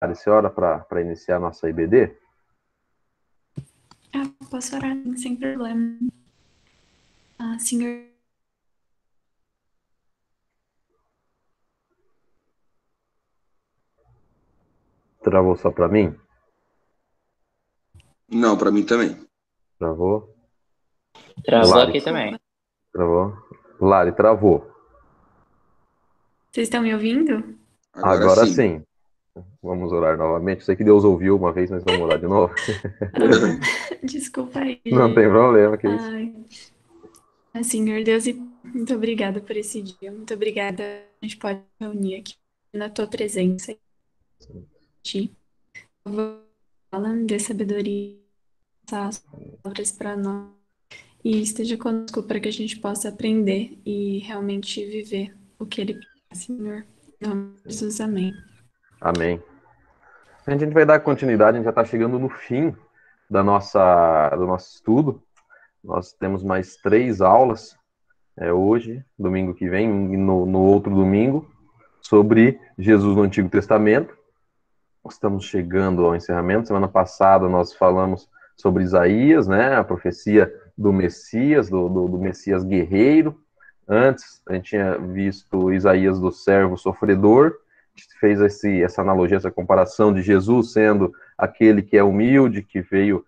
Você hora para iniciar a nossa IBD? Posso orar sem problema. Senhor, Travou só para mim? Não, para mim também. Travou? Travou Lari, aqui também. travou? Lari, travou. vocês estão me ouvindo? Agora Agora sim. sim. Vamos orar novamente. Sei que Deus ouviu uma vez, mas vamos orar de novo. Desculpa aí, Não tem gente. problema, que isso. Senhor Deus, e muito obrigada por esse dia. Muito obrigada. A gente pode reunir aqui na tua presença. Ti. Fala, dê sabedoria, essas palavras para nós. E esteja conosco para que a gente possa aprender e realmente viver o que Ele quer, Senhor. Em nome de Jesus, amém. Amém. A gente vai dar continuidade, a gente já está chegando no fim do nosso estudo. Nós temos mais 3 aulas hoje, domingo que vem, e no outro domingo, sobre Jesus no Antigo Testamento. Estamos chegando ao encerramento. Semana passada nós falamos sobre Isaías, né, a profecia do Messias, do Messias guerreiro. Antes, a gente tinha visto Isaías do servo sofredor. A gente fez essa analogia, essa comparação de Jesus sendo aquele que é humilde, que veio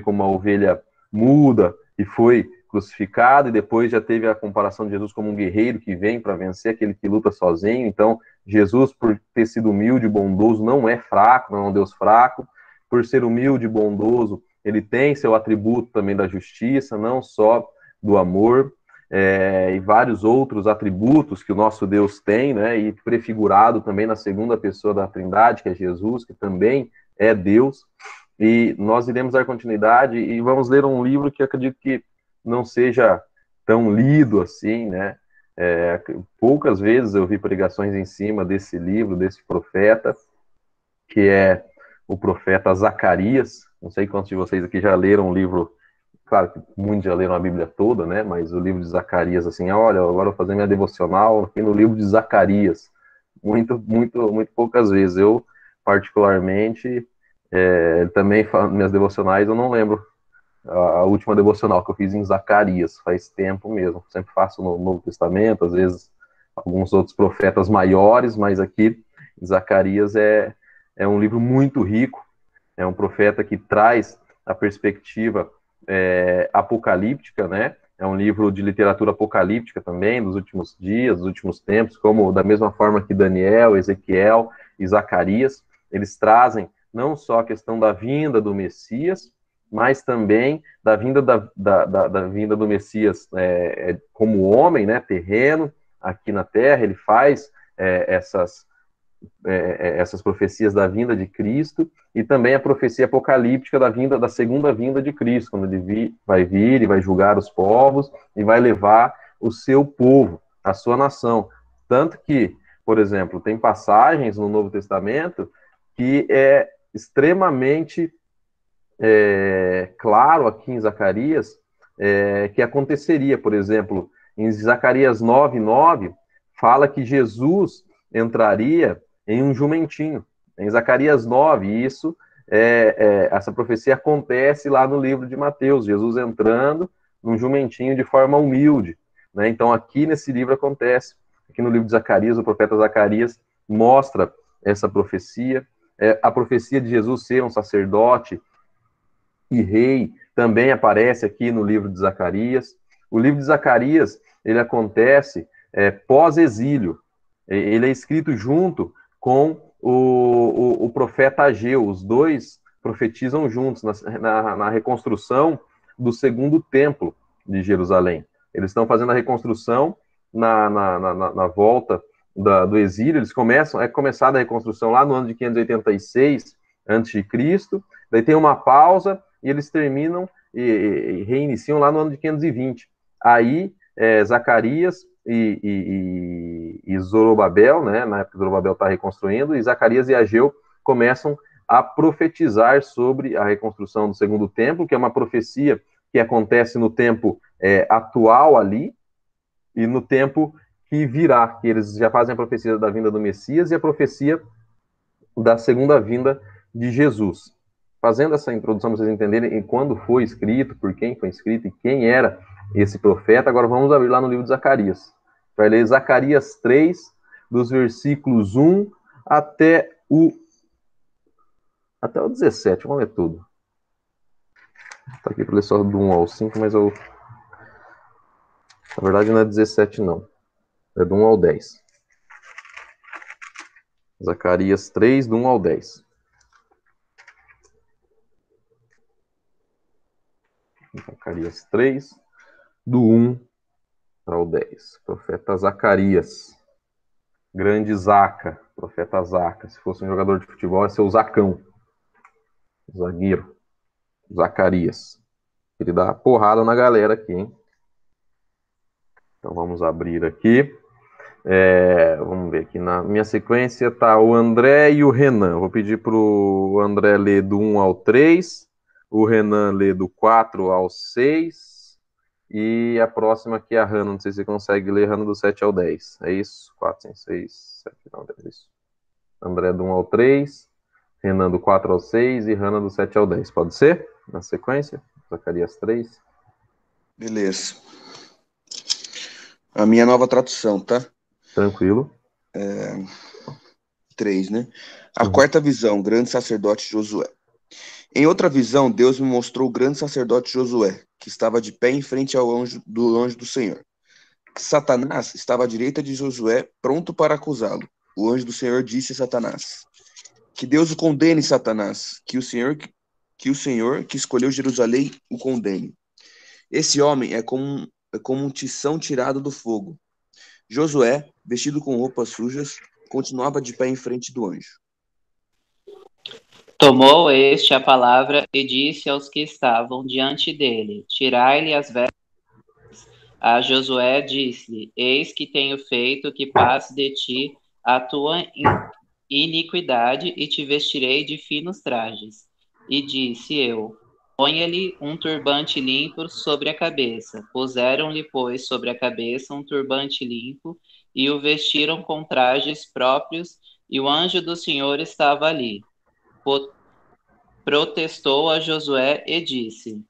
como uma ovelha muda e foi crucificado, e depois já teve a comparação de Jesus como um guerreiro que vem para vencer, aquele que luta sozinho. Então, Jesus, por ter sido humilde e bondoso, não é fraco, não é um Deus fraco. Por ser humilde e bondoso, ele tem seu atributo também da justiça, não só do amor, e vários outros atributos que o nosso Deus tem, né? E prefigurado também na segunda pessoa da Trindade, que é Jesus, que também é Deus. E nós iremos dar continuidade e vamos ler um livro que eu acredito que não seja tão lido assim, né? Poucas vezes eu vi pregações em cima desse livro, desse profeta, que é o profeta Zacarias. Não sei quantos de vocês aqui já leram o livro, claro que muitos já leram a Bíblia toda, né? Mas o livro de Zacarias, assim, olha, agora eu vou fazer minha devocional aqui no livro de Zacarias. Muito poucas vezes. Eu, particularmente, também minhas devocionais, eu não lembro a última devocional que eu fiz em Zacarias, faz tempo mesmo. Sempre faço no Novo Testamento, às vezes alguns outros profetas maiores, mas aqui Zacarias é um livro muito rico, é um profeta que traz a perspectiva apocalíptica, né? É um livro de literatura apocalíptica também, dos últimos dias, dos últimos tempos, como da mesma forma que Daniel, Ezequiel e Zacarias, eles trazem não só a questão da vinda do Messias, mas também da vinda da vinda do Messias como homem, né, terreno, aqui na Terra. Ele faz essas profecias da vinda de Cristo e também a profecia apocalíptica da segunda vinda de Cristo, quando ele vai vir e vai julgar os povos e vai levar o seu povo, a sua nação. Tanto que, por exemplo, tem passagens no Novo Testamento que é extremamente claro aqui em Zacarias que aconteceria. Por exemplo, em Zacarias 9:9 fala que Jesus entraria em um jumentinho. Em Zacarias 9, isso essa profecia acontece lá no livro de Mateus, Jesus entrando num jumentinho de forma humilde, né? Então aqui nesse livro acontece, aqui no livro de Zacarias, o profeta Zacarias mostra essa profecia, a profecia de Jesus ser um sacerdote e rei também aparece aqui no livro de Zacarias. O livro de Zacarias, ele acontece pós-exílio. Ele é escrito junto com o profeta Ageu. Os dois profetizam juntos na reconstrução do segundo templo de Jerusalém. Eles estão fazendo a reconstrução na volta do exílio. Eles é começada a reconstrução lá no ano de 586 a.C., daí tem uma pausa e eles terminam e reiniciam lá no ano de 520. Aí, Zacarias e Zorobabel, né, na época que Zorobabel está reconstruindo, e Zacarias e Ageu começam a profetizar sobre a reconstrução do segundo templo, que é uma profecia que acontece no tempo atual ali, e no tempo que virá, que eles já fazem a profecia da vinda do Messias e a profecia da segunda vinda de Jesus. Fazendo essa introdução para vocês entenderem quando foi escrito, por quem foi escrito e quem era esse profeta, agora vamos abrir lá no livro de Zacarias. Vai ler Zacarias 3, dos versículos 1 até o 17, vamos ler tudo. Está aqui para ler só do 1 ao 5, mas eu... Na verdade não é 17 não, é do 1 ao 10. Zacarias 3, do 1 ao 10. Zacarias 3, do 1 ao 10. Profeta Zacarias. Grande Zaca, profeta Zaca. Se fosse um jogador de futebol, ia ser o Zacão. Zagueiro. Zacarias. Ele dá porrada na galera aqui, hein? Então vamos abrir aqui. Vamos ver aqui. Na minha sequência tá o André e o Renan. Vou pedir para o André ler do 1 ao 3. O Renan lê do 4 ao 6. E a próxima aqui é a Hannah. Não sei se você consegue ler, Hannah, do 7 ao 10. É isso? 4, 5, 6, 7, 9, 10. Isso. André do 1 ao 3. Renan do 4 ao 6 e Hannah do 7 ao 10. Pode ser? Na sequência? Zacarias 3. Beleza. A minha nova tradução, tá? Tranquilo. 3, né? A quarta visão, grande sacerdote Josué. Em outra visão, Deus me mostrou o grande sacerdote Josué, que estava de pé em frente ao anjo do Senhor. Satanás estava à direita de Josué, pronto para acusá-lo. O anjo do Senhor disse a Satanás: que Deus o condene, Satanás, que o Senhor que escolheu Jerusalém o condene. Esse homem é como um tição tirado do fogo. Josué, vestido com roupas sujas, continuava de pé em frente do anjo. Tomou este a palavra e disse aos que estavam diante dele: tirai-lhe as vestes. A Josué disse-lhe: eis que tenho feito que passe de ti a tua iniquidade e te vestirei de finos trajes. E disse eu: ponha-lhe um turbante limpo sobre a cabeça. Puseram-lhe, pois, sobre a cabeça um turbante limpo e o vestiram com trajes próprios, e o anjo do Senhor estava ali. Protestou a Josué e disse: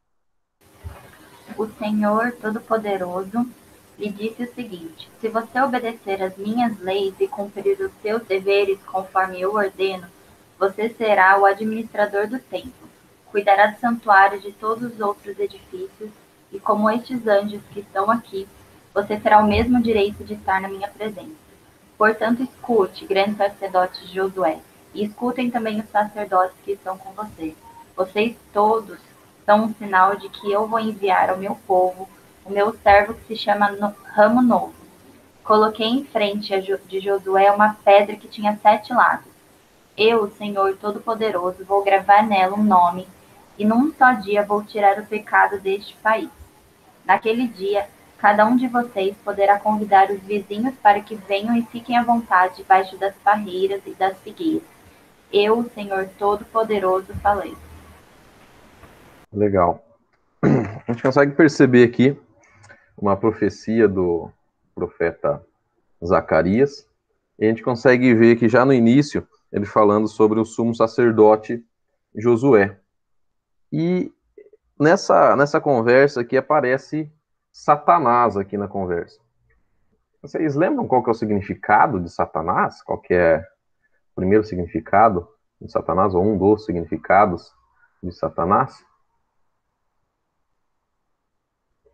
O Senhor Todo-Poderoso lhe disse o seguinte: se você obedecer às minhas leis e cumprir os seus deveres conforme eu ordeno, você será o administrador do templo, cuidará do santuário e de todos os outros edifícios, e como estes anjos que estão aqui, você terá o mesmo direito de estar na minha presença. Portanto, escute, grande sacerdote Josué, e escutem também os sacerdotes que estão com você. Vocês todos são um sinal de que eu vou enviar ao meu povo o meu servo que se chama Ramo Novo. Coloquei em frente de Josué uma pedra que tinha 7 lados. Eu, o Senhor Todo-Poderoso, vou gravar nela um nome, e num só dia vou tirar o pecado deste país. Naquele dia, cada um de vocês poderá convidar os vizinhos para que venham e fiquem à vontade debaixo das parreiras e das figueiras. Eu, o Senhor Todo-Poderoso, falei. Legal. A gente consegue perceber aqui uma profecia do profeta Zacarias, e a gente consegue ver que já no início ele falando sobre o sumo sacerdote Josué. E nessa conversa aqui aparece Satanás aqui na conversa. Vocês lembram qual que é o significado de Satanás? Qual que é o primeiro significado de Satanás, ou um dos significados de Satanás?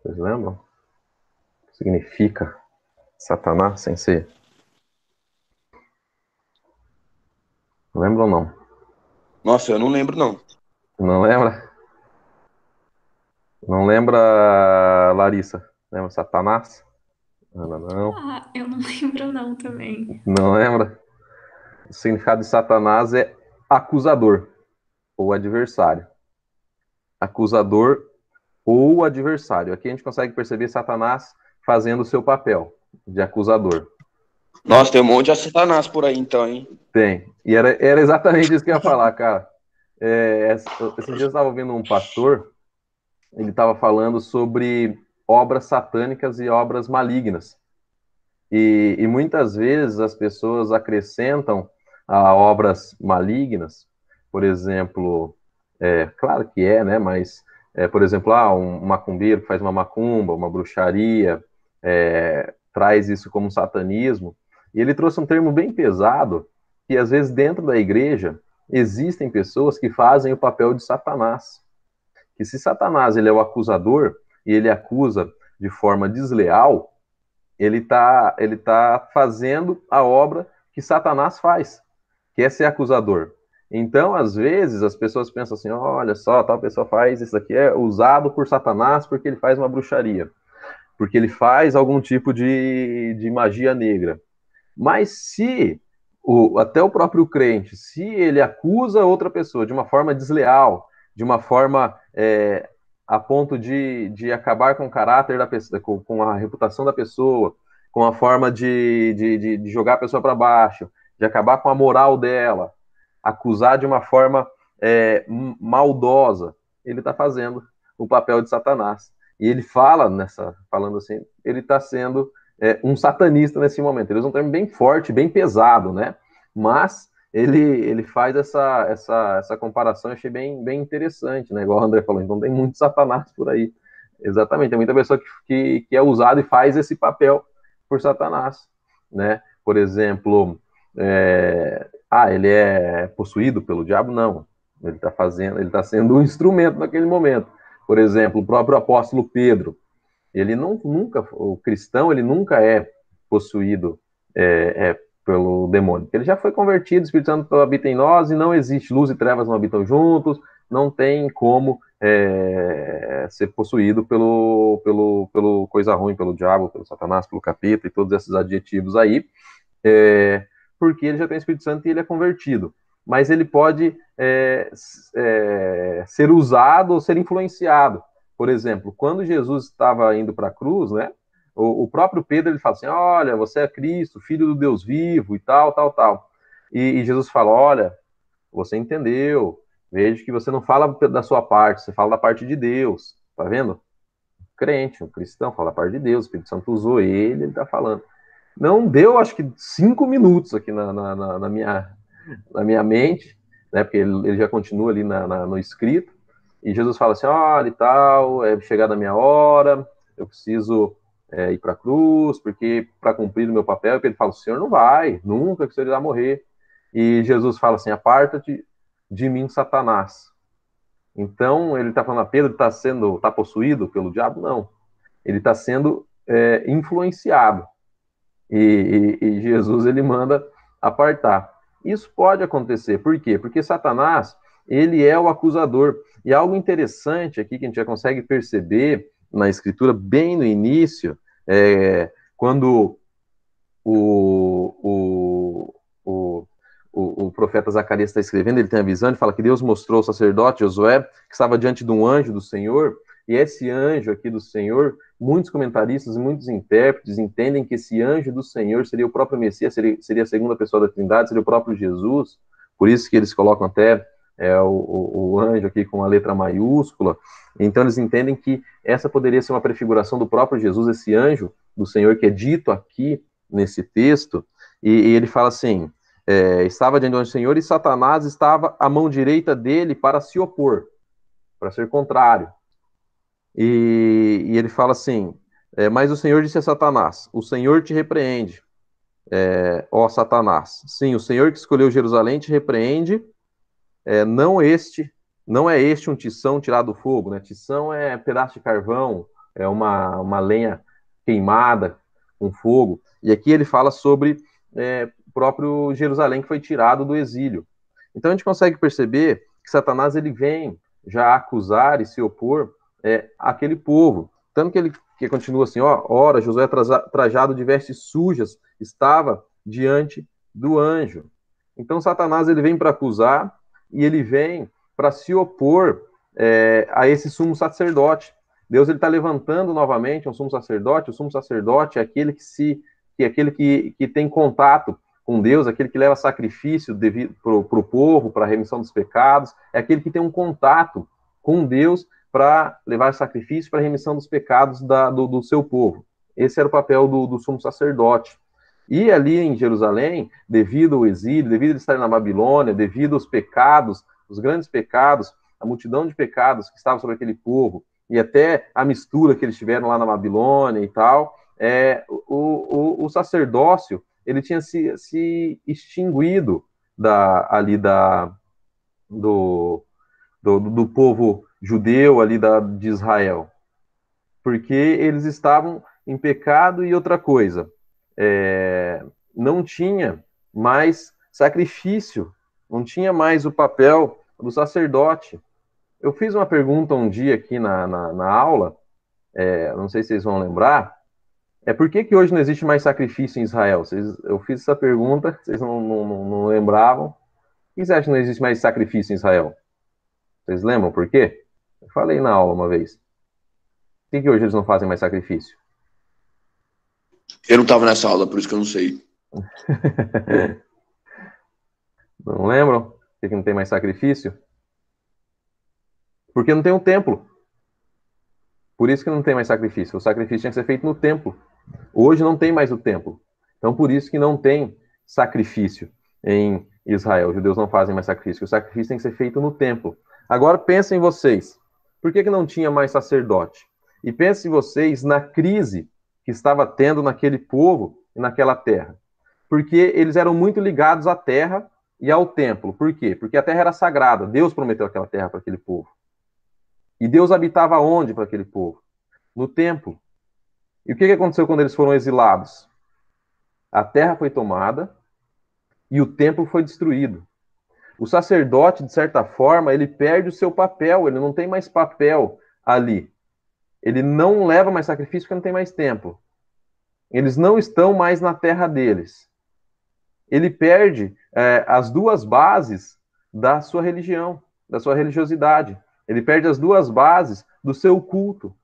Vocês lembram? O que significa Satanás sem ser? Lembra ou não? Nossa, eu não lembro, não. Não lembra? Não lembra, Larissa? Lembra Satanás? Não. Ah, eu não lembro não também. Não lembra? O significado de Satanás é acusador ou adversário. Acusador ou adversário. Aqui a gente consegue perceber Satanás fazendo o seu papel de acusador. Nossa, tem um monte de Satanás por aí, então, hein? Tem. E era exatamente isso que eu ia falar, cara. Esses dias eu estava ouvindo um pastor, ele estava falando sobre obras satânicas e obras malignas. E muitas vezes as pessoas acrescentam a obras malignas, por exemplo, claro que né, mas, por exemplo, um macumbeiro que faz uma macumba, uma bruxaria, traz isso como satanismo, e ele trouxe um termo bem pesado, que às vezes dentro da igreja existem pessoas que fazem o papel de Satanás, que se Satanás ele é o acusador, e ele acusa de forma desleal, ele tá fazendo a obra que Satanás faz, que é ser acusador. Então, às vezes, as pessoas pensam assim, olha só, tal pessoa faz, isso aqui é usado por Satanás porque ele faz uma bruxaria, porque ele faz algum tipo de magia negra. Mas se até o próprio crente, se ele acusa outra pessoa de uma forma desleal, de uma forma a ponto de acabar com o caráter da pessoa, com a reputação da pessoa, com a forma de jogar a pessoa para baixo, de acabar com a moral dela, acusar de uma forma maldosa, ele está fazendo o papel de Satanás. E ele falando assim, ele está sendo um satanista nesse momento. Ele usa um termo bem forte, bem pesado, né? Mas ele faz essa comparação, eu achei bem interessante, né? Igual o André falou, então tem muito Satanás por aí. Exatamente, tem muita pessoa que é usada e faz esse papel por Satanás, né? Por exemplo, ele é possuído pelo diabo? Não. Ele está sendo um instrumento naquele momento. Por exemplo, o próprio apóstolo Pedro, o cristão, ele nunca é possuído pelo demônio. Ele já foi convertido, o Espírito Santo habita em nós e não existe, luz e trevas não habitam juntos, não tem como ser possuído pelo coisa ruim, pelo diabo, pelo Satanás, pelo capeta e todos esses adjetivos aí, porque ele já tem o Espírito Santo e ele é convertido. Mas ele pode ser usado ou ser influenciado. Por exemplo, quando Jesus estava indo para a cruz, né, o próprio Pedro ele fala assim, olha, você é Cristo, filho do Deus vivo e tal. E Jesus fala, olha, você entendeu, vejo que você não fala da sua parte, você fala da parte de Deus, tá vendo? Crente, um cristão, fala da parte de Deus, o Espírito Santo usou ele está falando. Não deu, acho que 5 minutos aqui na minha mente, né, porque ele já continua ali no escrito, e Jesus fala assim, olha e tal, é chegada a minha hora, eu preciso ir para a cruz, porque para cumprir o meu papel, ele fala, o Senhor não vai, nunca que o Senhor irá morrer. E Jesus fala assim, aparta-te de mim, Satanás. Então, ele está falando, a Pedro está possuído pelo diabo? Não. Ele está sendo influenciado. E Jesus, ele manda apartar. Isso pode acontecer. Por quê? Porque Satanás, ele é o acusador. E algo interessante aqui que a gente já consegue perceber na Escritura, bem no início, quando o profeta Zacarias está escrevendo, ele tem a visão, ele fala que Deus mostrou ao sacerdote Josué que estava diante de um anjo do Senhor, e esse anjo aqui do Senhor, muitos comentaristas e muitos intérpretes entendem que esse anjo do Senhor seria o próprio Messias, seria a segunda pessoa da Trindade, seria o próprio Jesus, por isso que eles colocam até o anjo aqui com a letra maiúscula. Então eles entendem que essa poderia ser uma prefiguração do próprio Jesus, esse anjo do Senhor que é dito aqui nesse texto, e ele fala assim, estava diante do Senhor e Satanás estava à mão direita dele para se opor, para ser contrário. E ele fala assim, mas o Senhor disse a Satanás, o Senhor te repreende, ó Satanás. Sim, o Senhor que escolheu Jerusalém te repreende, não é este um tição tirado do fogo, né? Tição é pedaço de carvão, é uma lenha queimada com fogo. E aqui ele fala sobre o próprio Jerusalém que foi tirado do exílio. Então a gente consegue perceber que Satanás ele vem já acusar e se opor àquele povo. Tanto que continua assim, ora, Josué trajado de vestes sujas estava diante do anjo. Então Satanás ele vem para acusar e ele vem para se opor a esse sumo sacerdote. Deus ele está levantando novamente um sumo sacerdote. O sumo sacerdote é aquele que tem contato com Deus, aquele que leva sacrifício para o povo, para a remissão dos pecados, é aquele que tem um contato com Deus para levar sacrifício para a remissão dos pecados do seu povo. Esse era o papel do sumo sacerdote. E ali em Jerusalém, devido ao exílio, devido a eles estarem na Babilônia, devido aos pecados, os grandes pecados, a multidão de pecados que estavam sobre aquele povo, e até a mistura que eles tiveram lá na Babilônia e tal, o sacerdócio, ele tinha se extinguido do povo judeu ali de Israel, porque eles estavam em pecado. E outra coisa, não tinha mais sacrifício, não tinha mais o papel do sacerdote. Eu fiz uma pergunta um dia aqui na aula, não sei se vocês vão lembrar, por que hoje não existe mais sacrifício em Israel? Eu fiz essa pergunta, vocês não lembravam. Por que vocês acham que não existe mais sacrifício em Israel? Vocês lembram por quê? Eu falei na aula uma vez. Por que hoje eles não fazem mais sacrifício? Eu não estava nessa aula, por isso que eu não sei. Não lembram? Por que não tem mais sacrifício? Porque não tem um templo. Por isso que não tem mais sacrifício. O sacrifício tinha que ser feito no templo. Hoje não tem mais o templo. Então, por isso que não tem sacrifício em Israel. Os judeus não fazem mais sacrifício. O sacrifício tem que ser feito no templo. Agora, pensem vocês. Por que não tinha mais sacerdote? E pensem vocês na crise que estava tendo naquele povo e naquela terra. Porque eles eram muito ligados à terra e ao templo. Por quê? Porque a terra era sagrada. Deus prometeu aquela terra para aquele povo. E Deus habitava onde para aquele povo? No templo. E o que aconteceu quando eles foram exilados? A terra foi tomada e o templo foi destruído. O sacerdote, de certa forma, ele perde o seu papel, ele não tem mais papel ali. Ele não leva mais sacrifício porque não tem mais templo. Eles não estão mais na terra deles. Ele perde as duas bases da sua religião, da sua religiosidade. Ele perde as duas bases do seu culto.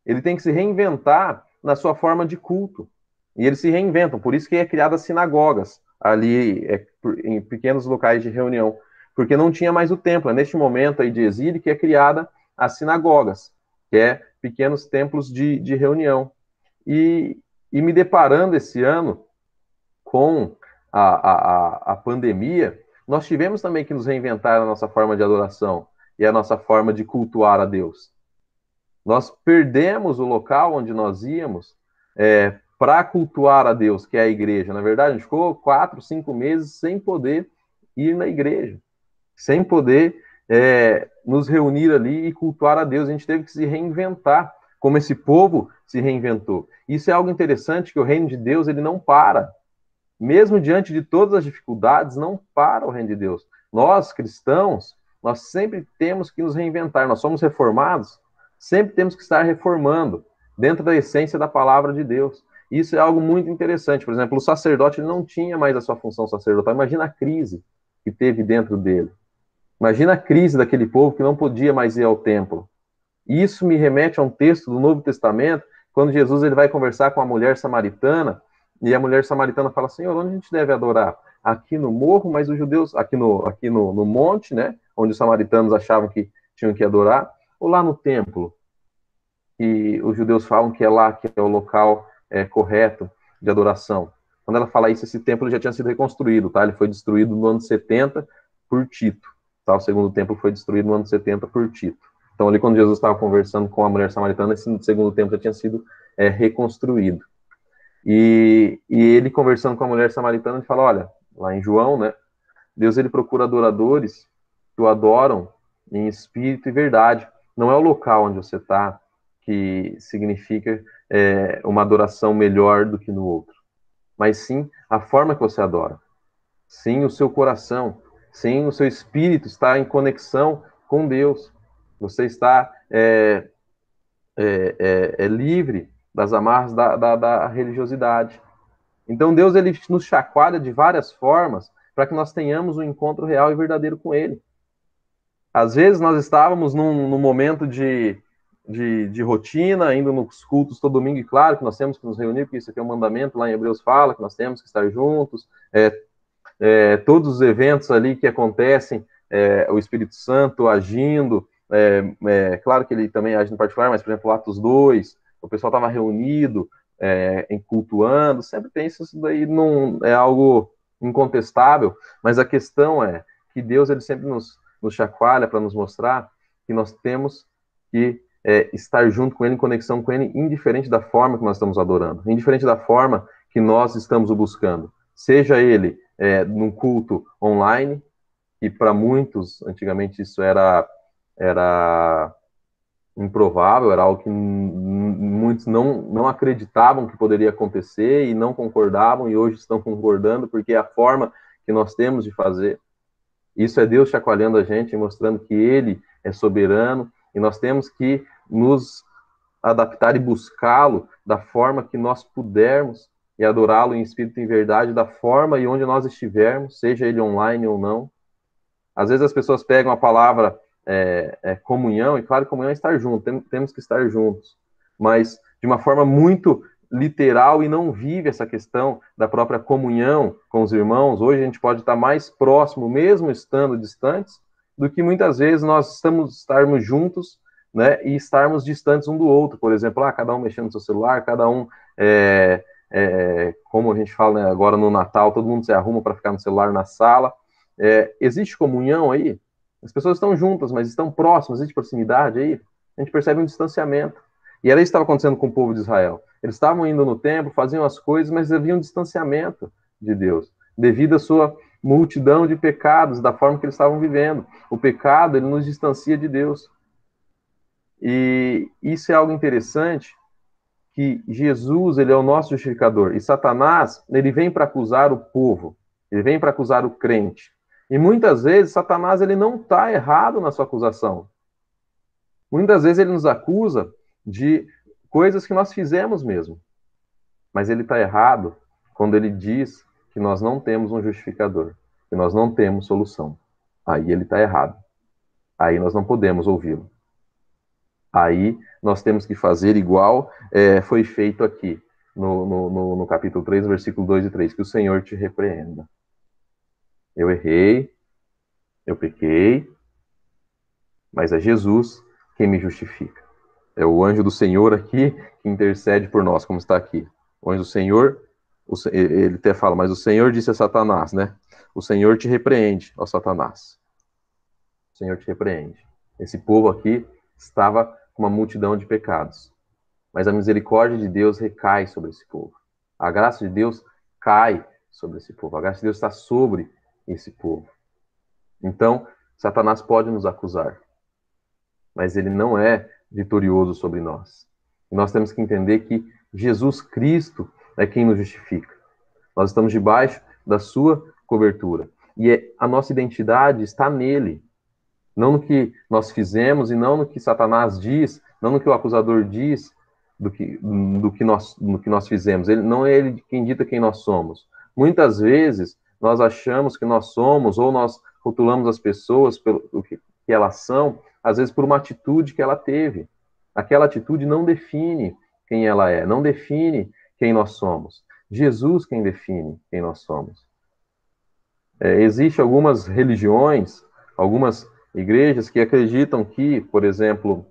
Ele tem que se reinventar na sua forma de culto. E eles se reinventam, por isso que é criadas sinagogas ali em pequenos locais de reunião, porque não tinha mais o templo. É neste momento aí de exílio que é criada as sinagogas, que é pequenos templos de reunião. E me deparando esse ano com a pandemia, nós tivemos também que nos reinventar a nossa forma de adoração e a nossa forma de cultuar a Deus. Nós perdemos o local onde nós íamos para cultuar a Deus, que é a igreja. Na verdade, a gente ficou 4, 5 meses sem poder ir na igreja, sem poder nos reunir ali e cultuar a Deus. A gente teve que se reinventar, como esse povo se reinventou. Isso é algo interessante, que o reino de Deus ele não para. Mesmo diante de todas as dificuldades, não para o reino de Deus. Nós, cristãos, nós sempre temos que nos reinventar. Nós somos reformados, sempre temos que estar reformando dentro da essência da palavra de Deus. Isso é algo muito interessante. Por exemplo, o sacerdote ele não tinha mais a sua função sacerdotal. Imagina a crise que teve dentro dele. Imagina a crise daquele povo que não podia mais ir ao templo. Isso me remete a um texto do Novo Testamento, quando Jesus ele vai conversar com a mulher samaritana, e a mulher samaritana fala: Senhor, onde a gente deve adorar? Aqui no morro, mas os judeus, aqui no monte, né, onde os samaritanos achavam que tinham que adorar, ou lá no templo? E os judeus falam que é lá que é o local correto de adoração. Quando ela fala isso, esse templo já tinha sido reconstruído, tá? Ele foi destruído no ano 70 por Tito. Tá? O segundo templo foi destruído no ano 70 por Tito. Então, ali quando Jesus estava conversando com a mulher samaritana, esse segundo templo já tinha sido reconstruído. E ele conversando com a mulher samaritana, ele fala: olha, lá em João, né? Deus ele procura adoradores que o adoram em espírito e verdade. Não é o local onde você está que significa uma adoração melhor do que no outro, mas sim a forma que você adora, sim o seu coração, sim o seu espírito está em conexão com Deus. Você está livre das amarras da religiosidade. Então Deus ele nos chacoalha de várias formas para que nós tenhamos um encontro real e verdadeiro com Ele. Às vezes nós estávamos num momento de rotina, indo nos cultos todo domingo, e claro que nós temos que nos reunir, porque isso aqui é um mandamento, lá em Hebreus fala que nós temos que estar juntos, todos os eventos ali que acontecem, o Espírito Santo agindo, claro que ele também age no particular, mas, por exemplo, Atos 2, o pessoal estava reunido, cultuando, sempre tem isso daí, não é algo incontestável, mas a questão é que Deus ele sempre nos chacoalha para nos mostrar que nós temos que estar junto com Ele, em conexão com Ele, indiferente da forma que nós estamos adorando, indiferente da forma que nós estamos o buscando. Seja Ele num culto online, e para muitos, antigamente, isso era improvável, era algo que muitos não acreditavam que poderia acontecer e não concordavam, e hoje estão concordando, porque é a forma que nós temos de fazer. Isso é Deus chacoalhando a gente, mostrando que Ele é soberano, e nós temos que nos adaptar e buscá-lo da forma que nós pudermos, e adorá-lo em espírito e em verdade, da forma e onde nós estivermos, seja ele online ou não. Às vezes as pessoas pegam a palavra comunhão, e claro, comunhão é estar junto, temos que estar juntos, mas de uma forma muito literal, e não vive essa questão da própria comunhão com os irmãos. Hoje a gente pode estar mais próximo, mesmo estando distantes, do que muitas vezes nós estarmos juntos, né, e estarmos distantes um do outro. Por exemplo, cada um mexendo no seu celular, cada um, como a gente fala, né, agora no Natal, todo mundo se arruma para ficar no celular na sala. Existe comunhão aí? As pessoas estão juntas, mas estão próximas, existe proximidade aí? A gente percebe um distanciamento. E era isso que estava acontecendo com o povo de Israel. Eles estavam indo no templo, faziam as coisas, mas havia um distanciamento de Deus, devido à sua multidão de pecados, da forma que eles estavam vivendo. O pecado, ele nos distancia de Deus. E isso é algo interessante, que Jesus, ele é o nosso justificador. E Satanás, ele vem para acusar o povo, ele vem para acusar o crente. E muitas vezes, Satanás, ele não está errado na sua acusação. Muitas vezes ele nos acusa de coisas que nós fizemos mesmo. Mas ele está errado quando ele diz que nós não temos um justificador, que nós não temos solução. Aí ele está errado. Aí nós não podemos ouvi-lo. Aí nós temos que fazer igual foi feito aqui, no capítulo 3, versículo 2 e 3, que o Senhor te repreenda. Eu errei, eu pequei, mas é Jesus quem me justifica. É o anjo do Senhor aqui que intercede por nós, como está aqui. O anjo do Senhor, ele até fala, mas o Senhor disse a Satanás, né? O Senhor te repreende, ó Satanás. O Senhor te repreende. Esse povo aqui estava com uma multidão de pecados, mas a misericórdia de Deus recai sobre esse povo. A graça de Deus cai sobre esse povo. A graça de Deus está sobre esse povo. Então, Satanás pode nos acusar, mas ele não é vitorioso sobre nós. E nós temos que entender que Jesus Cristo é quem nos justifica. Nós estamos debaixo da sua cobertura. E a nossa identidade está nele. Não no que nós fizemos e não no que Satanás diz, não no que o acusador diz do que nós fizemos. Não é ele quem dita quem nós somos. Muitas vezes nós achamos que nós somos, ou nós rotulamos as pessoas pelo que elas são, às vezes por uma atitude que ela teve. Aquela atitude não define quem ela é, não define quem nós somos. Jesus quem define quem nós somos. Existem algumas religiões, algumas igrejas que acreditam que, por exemplo,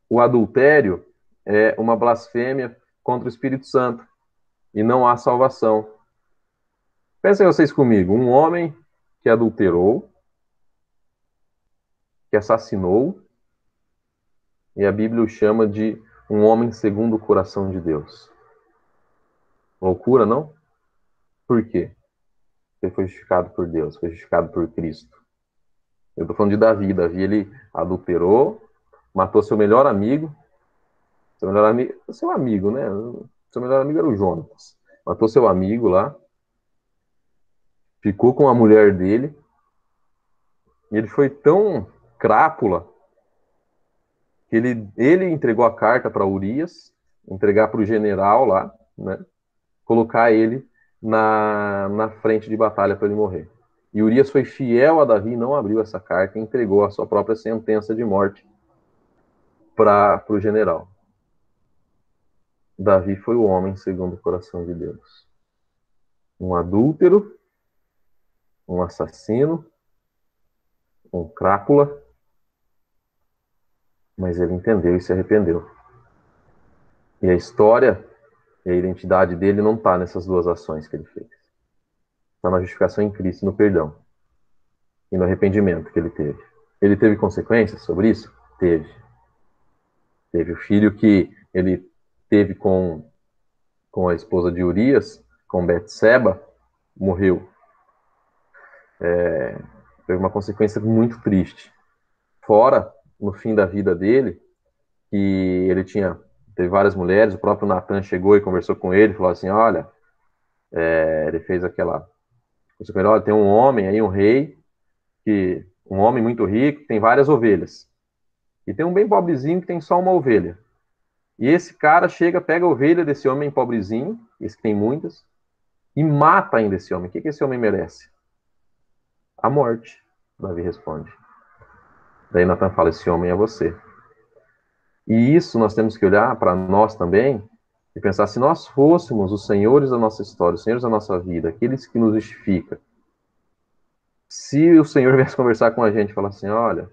o adultério é uma blasfêmia contra o Espírito Santo e não há salvação. Pensem vocês comigo, um homem que adulterou, que assassinou, e a Bíblia o chama de um homem segundo o coração de Deus. Loucura, não? Por quê? Ele foi justificado por Deus, foi justificado por Cristo. Eu estou falando de Davi. Davi, ele adulterou, matou seu melhor amigo. Seu amigo, né? Seu melhor amigo era o Jonatas. Matou seu amigo lá, ficou com a mulher dele, e ele foi tão crápula que ele entregou a carta para Urias, entregar para o general lá, né? Colocar ele na frente de batalha para ele morrer. E Urias foi fiel a Davi, não abriu essa carta e entregou a sua própria sentença de morte para o general. Davi foi o homem segundo o coração de Deus. Um adúltero, um assassino, um crápula, mas ele entendeu e se arrependeu. E a história E a identidade dele não está nessas duas ações que ele fez. Está na justificação em Cristo, no perdão e no arrependimento que ele teve. Ele teve consequências sobre isso? Teve. Teve o filho que ele teve com a esposa de Urias, com Betseba, morreu. Teve uma consequência muito triste. Fora, no fim da vida dele, que ele teve várias mulheres, o próprio Natan chegou e conversou com ele, falou assim, olha, ele fez aquela... Olha, tem um homem aí, um rei, um homem muito rico, que tem várias ovelhas. E tem um bem pobrezinho que tem só uma ovelha. E esse cara chega, pega a ovelha desse homem pobrezinho, esse que tem muitas, e mata ainda esse homem. O que esse homem merece? A morte. Davi responde. Daí Natan fala, esse homem é você. E isso nós temos que olhar para nós também e pensar, se nós fôssemos os senhores da nossa história, os senhores da nossa vida, aqueles que nos justificam, se o Senhor viesse conversar com a gente e falar assim, olha,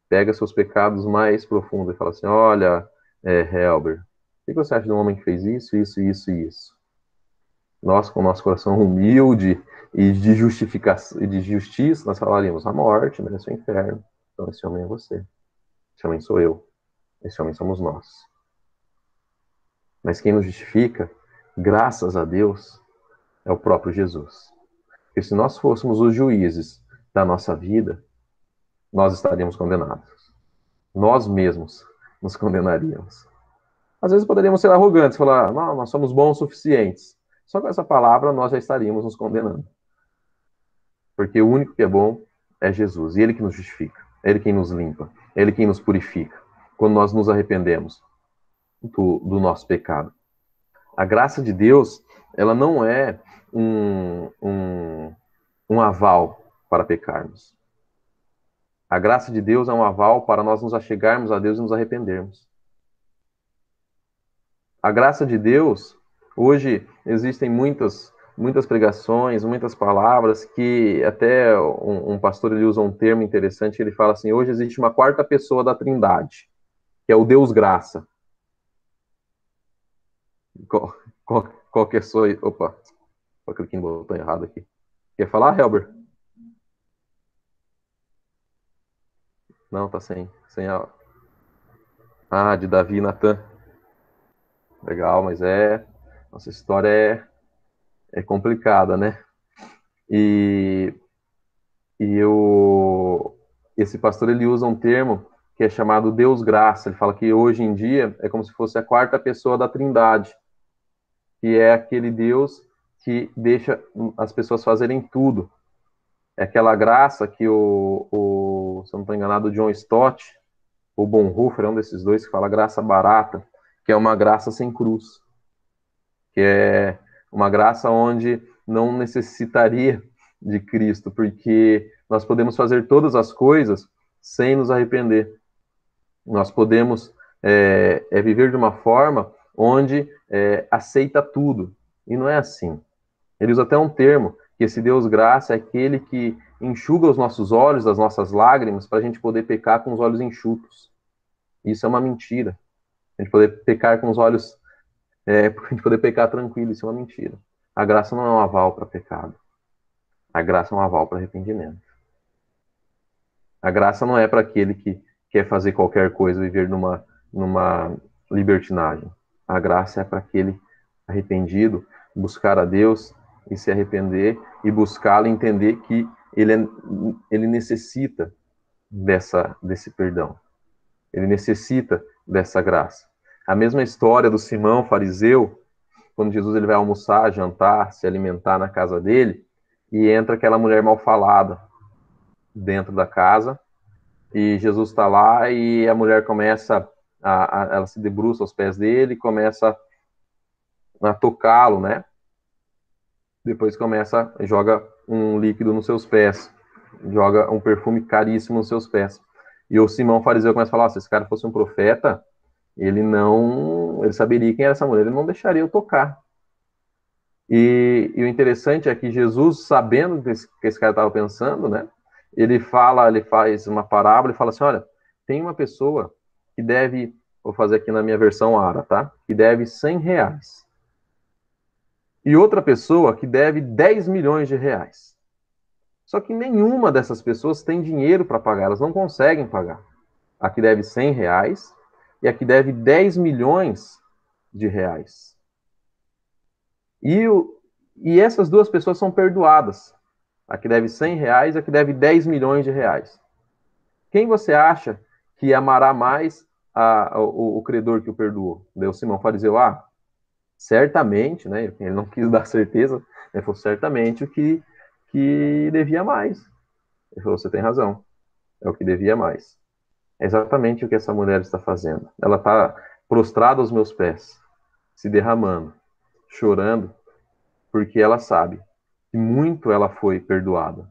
pega seus pecados mais profundos e fala assim, olha, Helber, o que você acha de um homem que fez isso, isso, isso e isso? Nós, com o nosso coração humilde e de justificação e de justiça, nós falaríamos, a morte merece o inferno. Então esse homem é você. Esse homem sou eu. Esse homem somos nós. Mas quem nos justifica, graças a Deus, é o próprio Jesus. Porque se nós fôssemos os juízes da nossa vida, nós estaríamos condenados. Nós mesmos nos condenaríamos. Às vezes poderíamos ser arrogantes, falar, não, nós somos bons o suficientes. Só com essa palavra nós já estaríamos nos condenando. Porque o único que é bom é Jesus. E Ele que nos justifica. É Ele quem nos limpa. É Ele quem nos purifica. Quando nós nos arrependemos do nosso pecado. A graça de Deus, ela não é um aval para pecarmos. A graça de Deus é um aval para nós nos achegarmos a Deus e nos arrependermos. A graça de Deus, hoje existem muitas pregações, muitas palavras que até um pastor ele usa um termo interessante, ele fala assim, hoje existe uma quarta pessoa da Trindade, que é o Deus Graça. Qual que é a sua... Opa, eu cliquei no botão errado aqui. Quer falar, Helber? Não, tá sem a... Ah, de Davi e Natan. Legal, mas nossa história é complicada, né? E esse pastor, ele usa um termo que é chamado Deus Graça. Ele fala que hoje em dia é como se fosse a quarta pessoa da Trindade, que é aquele Deus que deixa as pessoas fazerem tudo. É aquela graça que se eu não estou enganado, o John Stott, ou Bonhoeffer, é um desses dois, que fala graça barata, que é uma graça sem cruz, que é uma graça onde não necessitaria de Cristo, porque nós podemos fazer todas as coisas sem nos arrepender. Nós podemos viver de uma forma onde aceita tudo, e não é assim. Ele usa até um termo, que esse Deus graça é aquele que enxuga os nossos olhos, as nossas lágrimas, para a gente poder pecar com os olhos enxutos. Isso é uma mentira. A gente poder pecar com os olhos, para a gente poder pecar tranquilo, isso é uma mentira. A graça não é um aval para pecado. A graça é um aval para arrependimento. A graça não é para aquele que quer fazer qualquer coisa, viver numa libertinagem. A graça é para aquele arrependido, buscar a Deus e se arrepender e buscá-lo e entender que ele necessita desse perdão. Ele necessita dessa graça. A mesma história do Simão fariseu, quando Jesus ele vai almoçar, jantar, se alimentar na casa dele, e entra aquela mulher mal falada dentro da casa, e Jesus está lá e a mulher começa, ela se debruça aos pés dele, começa a tocá-lo, né? Depois joga um líquido nos seus pés, joga um perfume caríssimo nos seus pés. E o Simão fariseu começa a falar, se esse cara fosse um profeta, ele saberia quem era essa mulher, ele não deixaria eu tocar. E o interessante é que Jesus, sabendo que esse cara estava pensando, né, ele faz uma parábola e fala assim, olha, tem uma pessoa que deve, vou fazer aqui na minha versão ARA, tá? Que deve R$100. e outra pessoa que deve 10 milhões de reais. Só que nenhuma dessas pessoas tem dinheiro para pagar, elas não conseguem pagar. A que deve 100 reais e a que deve 10 milhões de reais. E essas duas pessoas são perdoadas. A que deve 100 reais e a que deve 10 milhões de reais. Quem você acha que amará mais o credor que o perdoou? Deu Simão Fariseu, certamente, né? Ele não quis dar certeza, ele falou certamente o que devia mais. Ele falou, você tem razão, é o que devia mais. É exatamente o que essa mulher está fazendo. Ela está prostrada aos meus pés, se derramando, chorando, porque ela sabe que muito ela foi perdoada.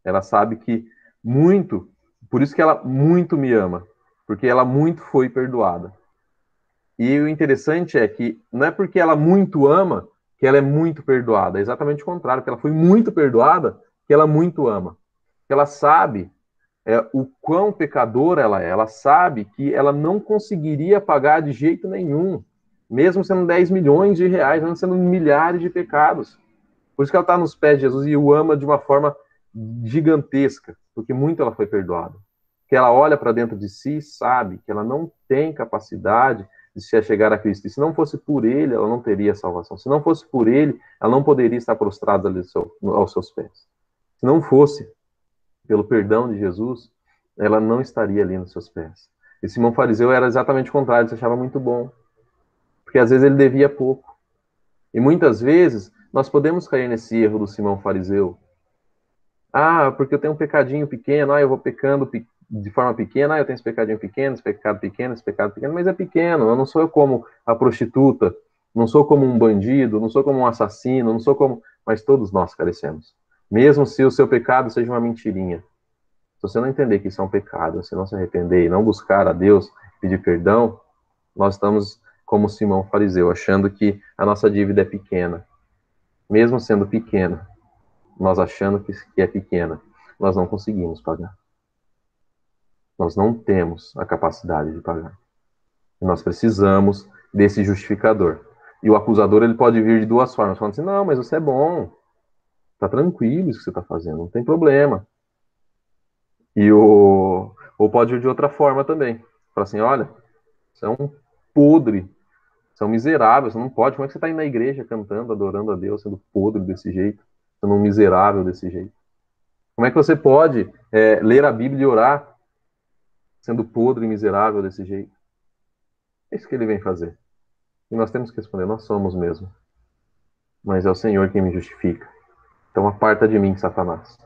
Ela sabe que muito, por isso que ela muito me ama, porque ela muito foi perdoada. E o interessante é que não é porque ela muito ama que ela é muito perdoada, é exatamente o contrário, que ela foi muito perdoada que ela muito ama. Ela sabe o quão pecadora ela sabe que ela não conseguiria pagar de jeito nenhum, mesmo sendo 10 milhões de reais, mesmo sendo milhares de pecados. Por isso que ela está nos pés de Jesus e o ama de uma forma gigantesca, porque muito ela foi perdoada. Que ela olha para dentro de si e sabe que ela não tem capacidade de se chegar a Cristo. E se não fosse por ele, ela não teria salvação. Se não fosse por ele, ela não poderia estar prostrada ali aos seus pés. Se não fosse pelo perdão de Jesus, ela não estaria ali nos seus pés. E Simão Fariseu era exatamente o contrário, ele se achava muito bom. Porque às vezes ele devia pouco. E muitas vezes nós podemos cair nesse erro do Simão Fariseu. Porque eu tenho um pecadinho pequeno, eu vou pecando de forma pequena, eu tenho esse pecadinho pequeno, esse pecado pequeno, mas é pequeno, eu não sou como a prostituta, não sou como um bandido, não sou como um assassino, não sou como... Mas todos nós carecemos. Mesmo se o seu pecado seja uma mentirinha. Se você não entender que isso é um pecado, se não se arrepender e não buscar a Deus, pedir perdão, nós estamos como Simão Fariseu, achando que a nossa dívida é pequena. Mesmo sendo pequena, nós achando que é pequena, nós não conseguimos pagar. Nós não temos a capacidade de pagar. E nós precisamos desse justificador. E o acusador, ele pode vir de duas formas, falando assim, não, mas você é bom, tá tranquilo isso que você está fazendo, não tem problema. Ou pode vir de outra forma também. Fala assim, olha, você é um podre, você é um miserável, você não pode, como é que você está indo na igreja cantando, adorando a Deus, sendo podre desse jeito, sendo um miserável desse jeito? Como é que você pode ler a Bíblia e orar sendo podre e miserável desse jeito? É isso que ele vem fazer. E nós temos que responder, nós somos mesmo. Mas é o Senhor quem me justifica. Então aparta de mim, Satanás.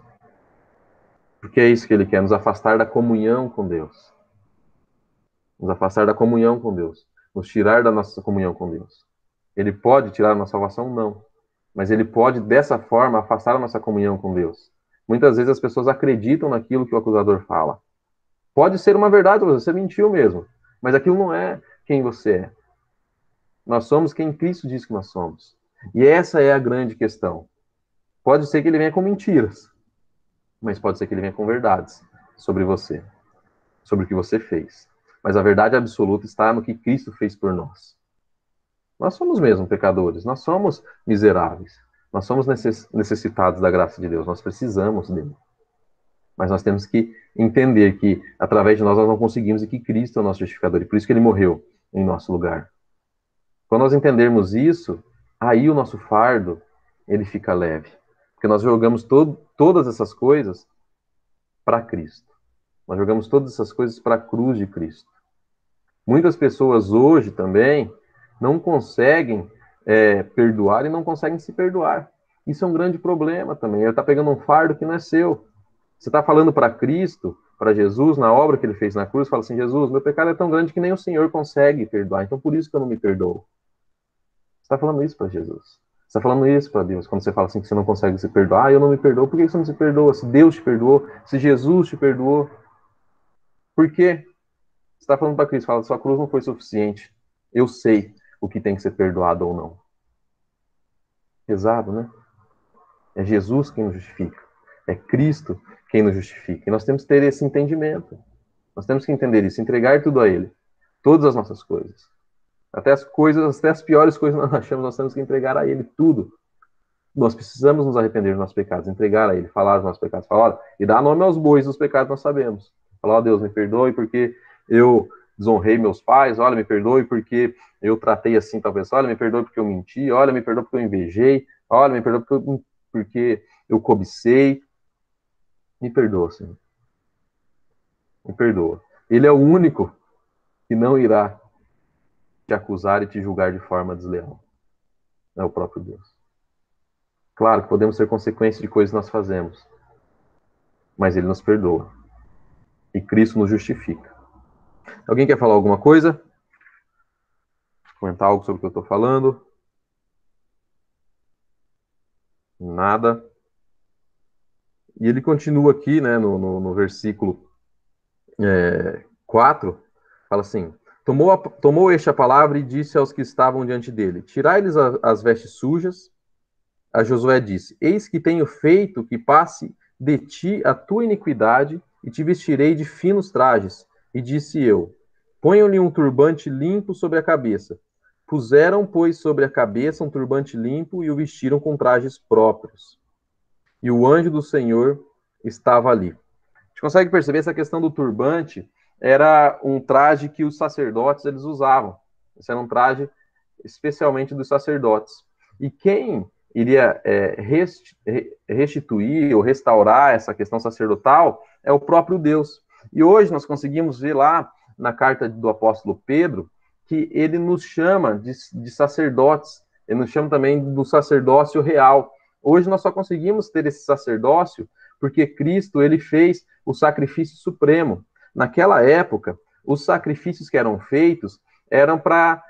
Porque é isso que ele quer, nos afastar da comunhão com Deus. Nos afastar da comunhão com Deus. Nos tirar da nossa comunhão com Deus. Ele pode tirar a nossa salvação? Não. Mas ele pode, dessa forma, afastar a nossa comunhão com Deus. Muitas vezes as pessoas acreditam naquilo que o acusador fala. Pode ser uma verdade, você mentiu mesmo. Mas aquilo não é quem você é. Nós somos quem Cristo diz que nós somos. E essa é a grande questão. Pode ser que ele venha com mentiras, mas pode ser que ele venha com verdades sobre você, sobre o que você fez. Mas a verdade absoluta está no que Cristo fez por nós. Nós somos mesmo pecadores, nós somos miseráveis, nós somos necessitados da graça de Deus, nós precisamos dele. Mas nós temos que entender que através de nós não conseguimos e que Cristo é o nosso justificador, e por isso que ele morreu em nosso lugar. Quando nós entendermos isso, aí o nosso fardo, ele fica leve. Porque nós jogamos todas essas coisas para Cristo. Nós jogamos todas essas coisas para a cruz de Cristo. Muitas pessoas hoje também não conseguem perdoar e não conseguem se perdoar. Isso é um grande problema também. Ele está pegando um fardo que não é seu. Você está falando para Cristo, para Jesus, na obra que ele fez na cruz, fala assim, Jesus, meu pecado é tão grande que nem o Senhor consegue perdoar, então por isso que eu não me perdoo. Você está falando isso para Jesus. Você está falando isso para Deus. Quando você fala assim que você não consegue se perdoar, eu não me perdoo. Por que você não se perdoa? Se Deus te perdoou, se Jesus te perdoou. Por quê? Você está falando para Cristo, fala, sua cruz não foi suficiente. Eu sei o que tem que ser perdoado ou não. Pesado, né? É Jesus quem nos justifica. É Cristo quem nos justifica. E nós temos que ter esse entendimento. Nós temos que entender isso, entregar tudo a Ele. Todas as nossas coisas. Até as coisas, até as piores coisas nós achamos, nós temos que entregar a Ele tudo. Nós precisamos nos arrepender dos nossos pecados, entregar a Ele, falar dos nossos pecados, falar, olha, e dar nome aos bois dos pecados nós sabemos. Falar, ó Deus, me perdoe porque eu desonrei meus pais, olha, me perdoe porque eu tratei assim tal pessoa, olha, me perdoe porque eu menti, olha, me perdoe porque eu invejei, olha, me perdoe porque eu cobicei. Me perdoa, Senhor. Me perdoa. Ele é o único que não irá te acusar e te julgar de forma desleal. É o próprio Deus. Claro que podemos ter consequências de coisas que nós fazemos, mas Ele nos perdoa. E Cristo nos justifica. Alguém quer falar alguma coisa? Comentar algo sobre o que eu estou falando? Nada. E ele continua aqui, né, no versículo 4, fala assim, tomou este a palavra e disse aos que estavam diante dele, tirai-lhes as vestes sujas. A Josué disse, eis que tenho feito que passe de ti a tua iniquidade e te vestirei de finos trajes. E disse eu, ponham-lhe um turbante limpo sobre a cabeça. Puseram, pois, sobre a cabeça um turbante limpo e o vestiram com trajes próprios. E o anjo do Senhor estava ali. A gente consegue perceber essa questão do turbante era um traje que os sacerdotes eles usavam. Esse era um traje especialmente dos sacerdotes. E quem iria restituir ou restaurar essa questão sacerdotal é o próprio Deus. E hoje nós conseguimos ver lá na carta do apóstolo Pedro que ele nos chama de sacerdotes, ele nos chama também do sacerdócio real. Hoje nós só conseguimos ter esse sacerdócio porque Cristo ele fez o sacrifício supremo. Naquela época, os sacrifícios que eram feitos eram para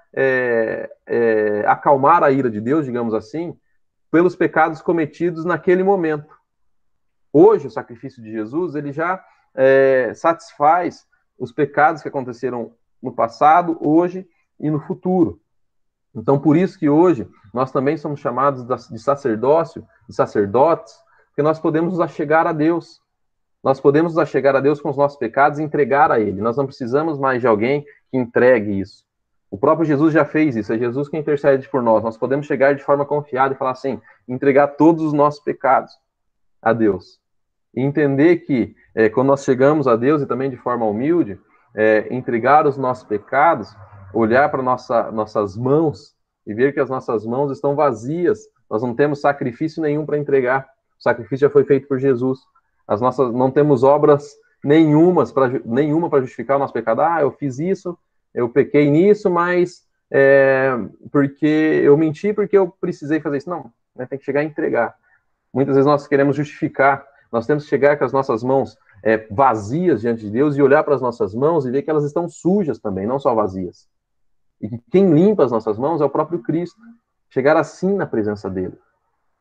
acalmar a ira de Deus, digamos assim, pelos pecados cometidos naquele momento. Hoje, o sacrifício de Jesus ele já satisfaz os pecados que aconteceram no passado, hoje e no futuro. Então, por isso que hoje nós também somos chamados de sacerdócio, de sacerdotes, porque nós podemos nos achegar a Deus. Nós podemos nos achegar a Deus com os nossos pecados e entregar a Ele. Nós não precisamos mais de alguém que entregue isso. O próprio Jesus já fez isso, é Jesus que intercede por nós. Nós podemos chegar de forma confiada e falar assim, entregar todos os nossos pecados a Deus. E entender que quando nós chegamos a Deus e também de forma humilde, entregar os nossos pecados, olhar para nossas mãos e ver que as nossas mãos estão vazias. Nós não temos sacrifício nenhum para entregar. O sacrifício já foi feito por Jesus. Não temos obras nenhuma para justificar o nosso pecado. Ah, eu fiz isso, eu pequei nisso, mas porque eu menti, porque eu precisei fazer isso. Não, tem que chegar a entregar. Muitas vezes nós queremos justificar. Nós temos que chegar com as nossas mãos vazias diante de Deus e olhar para as nossas mãos e ver que elas estão sujas também, não só vazias. E que quem limpa as nossas mãos é o próprio Cristo. Chegar assim na presença dele.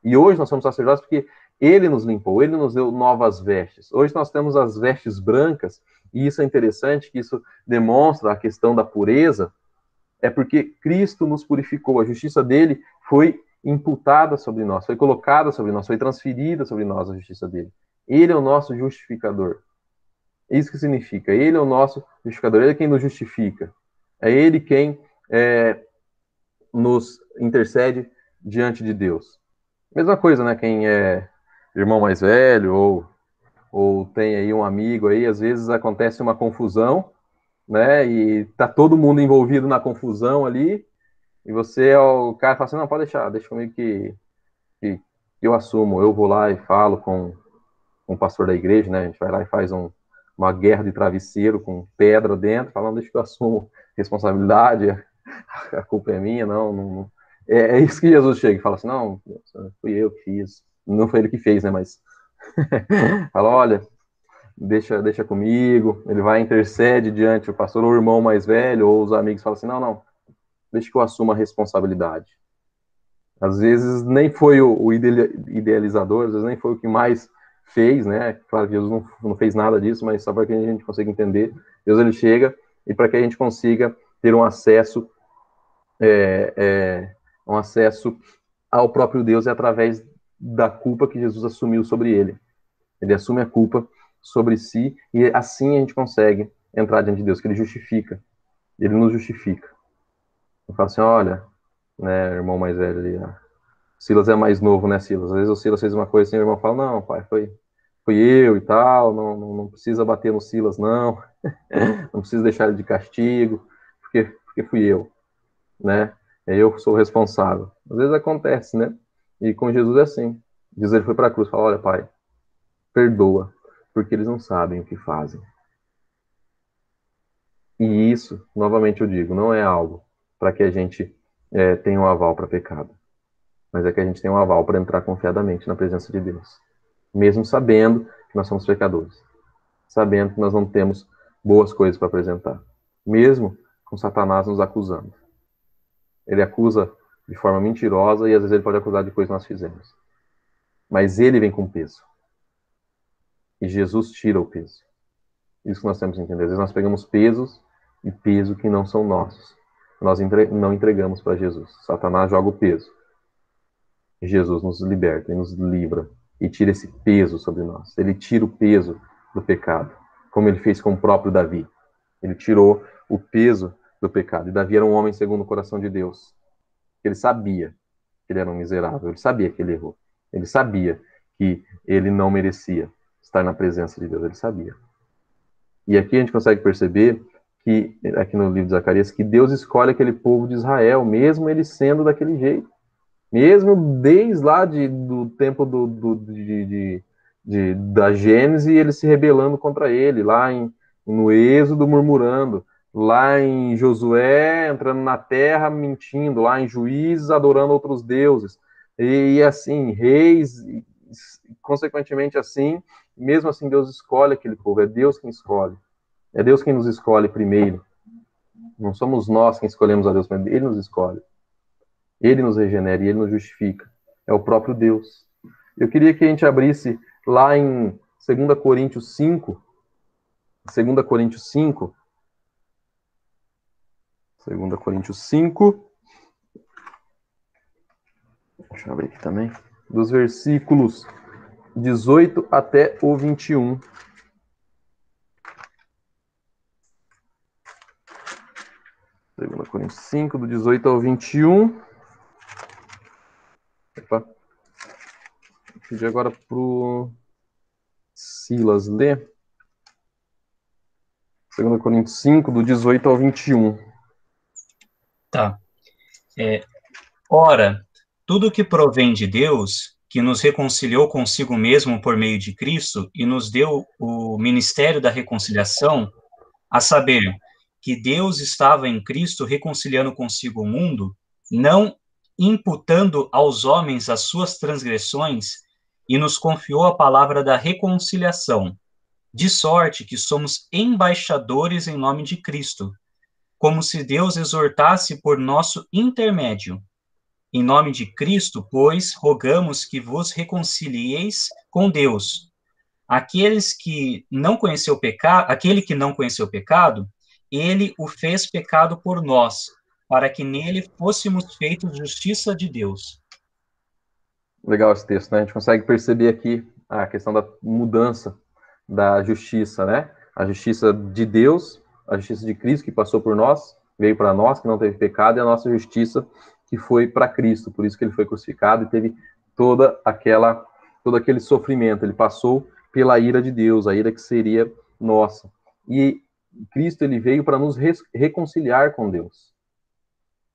E hoje nós somos sacerdotes porque ele nos limpou, ele nos deu novas vestes. Hoje nós temos as vestes brancas, e isso é interessante, que isso demonstra a questão da pureza, é porque Cristo nos purificou, a justiça dele foi imputada sobre nós, foi colocada sobre nós, foi transferida sobre nós a justiça dele. Ele é o nosso justificador. É isso que significa, ele é o nosso justificador, ele é quem nos justifica. É ele quem nos intercede diante de Deus. Mesma coisa, né? Quem é irmão mais velho ou tem aí um amigo aí, às vezes acontece uma confusão, né? E tá todo mundo envolvido na confusão ali, e você é o cara que fala assim, não, pode deixa comigo que eu assumo, eu vou lá e falo com o pastor da igreja, né? A gente vai lá e faz uma guerra de travesseiro com pedra dentro, falando, deixa que eu assumo responsabilidade, a culpa é minha, não. É isso que Jesus chega e fala assim, não, fui eu que fiz. Não foi ele que fez, né, mas fala, olha, deixa comigo. Ele vai intercede diante do pastor, ou o irmão mais velho, ou os amigos falam assim, não, deixa que eu assuma a responsabilidade. Às vezes nem foi o idealizador, às vezes nem foi o que mais fez, né, claro que Jesus não fez nada disso, mas só para que a gente consiga entender, Deus ele chega e para que a gente consiga ter um acesso ao próprio Deus é através da culpa que Jesus assumiu sobre ele. Ele assume a culpa sobre si e assim a gente consegue entrar diante de Deus, que ele justifica. Ele nos justifica. Eu falo assim, olha, né, irmão mais velho ali, ó. Silas é mais novo, né, Silas? Às vezes o Silas fez uma coisa assim, o irmão fala, não, pai, foi eu e tal, não precisa bater no Silas, não. Não precisa deixar ele de castigo, porque fui eu, né? Eu sou o responsável. Às vezes acontece, né? E com Jesus é assim. Jesus ele foi para a cruz e falou, olha, pai, perdoa, porque eles não sabem o que fazem. E isso, novamente eu digo, não é algo para que a gente tenha um aval para pecado, mas é que a gente tem um aval para entrar confiadamente na presença de Deus, mesmo sabendo que nós somos pecadores, sabendo que nós não temos boas coisas para apresentar, mesmo com Satanás nos acusando. Ele acusa de forma mentirosa e às vezes ele pode acusar de coisas que nós fizemos. Mas ele vem com peso. E Jesus tira o peso. Isso que nós temos que entender. Às vezes nós pegamos pesos e peso que não são nossos. Nós não entregamos para Jesus. Satanás joga o peso. E Jesus nos liberta e nos livra e tira esse peso sobre nós. Ele tira o peso do pecado, como ele fez com o próprio Davi. Ele tirou o peso do pecado. E Davi era um homem segundo o coração de Deus. Ele sabia que ele era um miserável, ele sabia que ele errou. Ele sabia que ele não merecia estar na presença de Deus, ele sabia. E aqui a gente consegue perceber que, aqui no livro de Zacarias, que Deus escolhe aquele povo de Israel, mesmo ele sendo daquele jeito. Mesmo desde lá do tempo da Gênese, ele se rebelando contra ele, lá no Êxodo murmurando, lá em Josué entrando na terra mentindo, lá em Juízes adorando outros deuses, e assim, reis, consequentemente assim, mesmo assim Deus escolhe aquele povo, é Deus quem escolhe, é Deus quem nos escolhe primeiro, não somos nós quem escolhemos a Deus, mas Ele nos escolhe. Ele nos regenera e Ele nos justifica. É o próprio Deus. Eu queria que a gente abrisse lá em 2 Coríntios 5. 2 Coríntios 5. 2 Coríntios 5. Deixa eu abrir aqui também. Dos versículos 18 até o 21. Segunda Coríntios 5, do 18 ao 21. Opa. Vou pedir agora pro Silas ler. 2 Coríntios 5, do 18 ao 21. Tá. Ora, tudo que provém de Deus, que nos reconciliou consigo mesmo por meio de Cristo e nos deu o ministério da reconciliação, a saber, que Deus estava em Cristo reconciliando consigo o mundo, não imputando aos homens as suas transgressões, e nos confiou a palavra da reconciliação, de sorte que somos embaixadores em nome de Cristo, como se Deus exortasse por nosso intermédio. Em nome de Cristo, pois, rogamos que vos reconcilieis com Deus. Aquele que não conheceu o pecado, ele o fez pecado por nós, para que nele fôssemos feitos justiça de Deus. Legal esse texto, né? A gente consegue perceber aqui a questão da mudança da justiça, né? A justiça de Deus, a justiça de Cristo que passou por nós, veio para nós, que não teve pecado, e a nossa justiça que foi para Cristo. Por isso que ele foi crucificado e teve todo aquele sofrimento. Ele passou pela ira de Deus, a ira que seria nossa. E Cristo ele veio para nos reconciliar com Deus.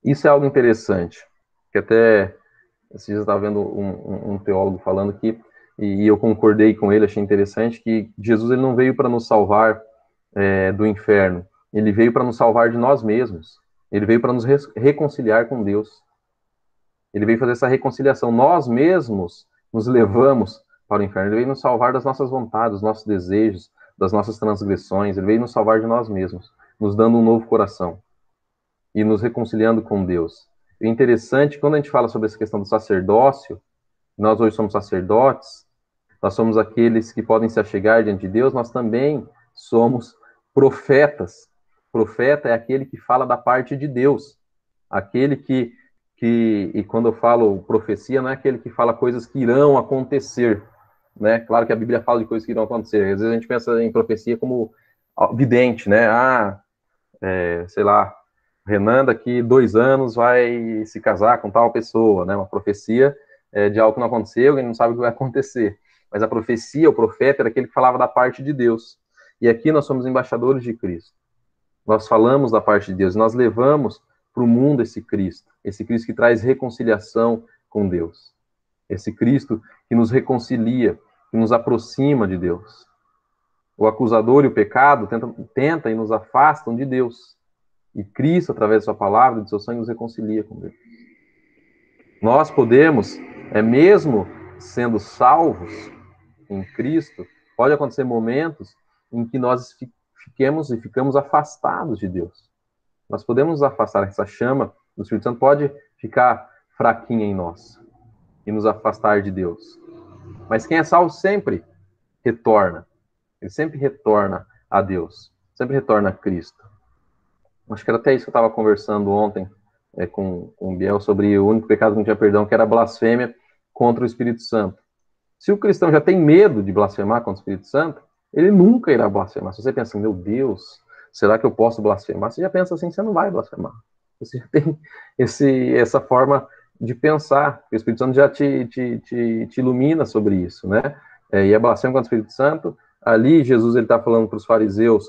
Isso é algo interessante, que até esses dias eu estava vendo um teólogo falando que, e eu concordei com ele, achei interessante, que Jesus ele não veio para nos salvar do inferno, ele veio para nos salvar de nós mesmos, ele veio para nos reconciliar com Deus, ele veio fazer essa reconciliação, nós mesmos nos levamos para o inferno, ele veio nos salvar das nossas vontades, dos nossos desejos, das nossas transgressões, ele veio nos salvar de nós mesmos, nos dando um novo coração, e nos reconciliando com Deus. E é interessante, quando a gente fala sobre essa questão do sacerdócio, nós hoje somos sacerdotes, nós somos aqueles que podem se achegar diante de Deus, nós também somos profetas. Profeta é aquele que fala da parte de Deus, aquele e quando eu falo profecia, não é aquele que fala coisas que irão acontecer, né? Claro que a Bíblia fala de coisas que irão acontecer, às vezes a gente pensa em profecia como vidente, né? Sei lá, Renan, daqui 2 anos, vai se casar com tal pessoa, né? Uma profecia de algo que não aconteceu, e não sabe o que vai acontecer. Mas a profecia, o profeta, era aquele que falava da parte de Deus. E aqui nós somos embaixadores de Cristo. Nós falamos da parte de Deus, nós levamos para o mundo esse Cristo que traz reconciliação com Deus. Esse Cristo que nos reconcilia, que nos aproxima de Deus. O acusador e o pecado tentam e nos afastam de Deus. E Cristo, através da sua palavra e do seu sangue, nos reconcilia com Deus. Nós podemos, mesmo sendo salvos em Cristo, pode acontecer momentos em que nós ficamos afastados de Deus. Nós podemos nos afastar, essa chama do Espírito Santo pode ficar fraquinha em nós e nos afastar de Deus. Mas quem é salvo sempre retorna. Ele sempre retorna a Deus, sempre retorna a Cristo. Acho que era até isso que eu estava conversando ontem com o Biel sobre o único pecado que não tinha perdão, que era a blasfêmia contra o Espírito Santo. Se o cristão já tem medo de blasfemar contra o Espírito Santo, ele nunca irá blasfemar. Se você pensa assim, meu Deus, será que eu posso blasfemar? Você já pensa assim, você não vai blasfemar. Você já tem essa forma de pensar. O Espírito Santo já te ilumina sobre isso, né? E a blasfêmia contra o Espírito Santo, ali Jesus está falando para os fariseus,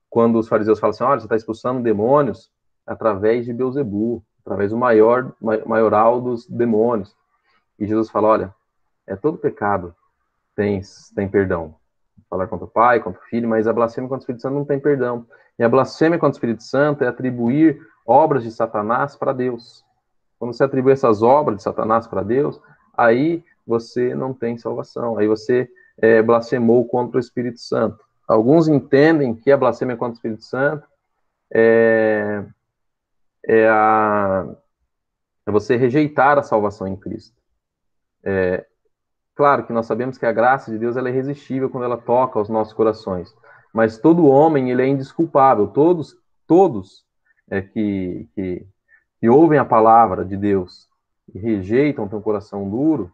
quando os fariseus falam assim, olha, você está expulsando demônios através de Beelzebu, através do maioral dos demônios. E Jesus fala, olha, todo pecado tem perdão. Falar contra o Pai, contra o Filho, mas a blasfêmia contra o Espírito Santo não tem perdão. E a blasfêmia contra o Espírito Santo é atribuir obras de Satanás para Deus. Quando você atribui essas obras de Satanás para Deus, aí você não tem salvação. Aí você blasfemou contra o Espírito Santo. Alguns entendem que a blasfêmia contra o Espírito Santo é você rejeitar a salvação em Cristo. Claro que nós sabemos que a graça de Deus ela é irresistível quando ela toca aos nossos corações. Mas todo homem ele é indesculpável. Todos que ouvem a palavra de Deus e rejeitam ter um coração duro,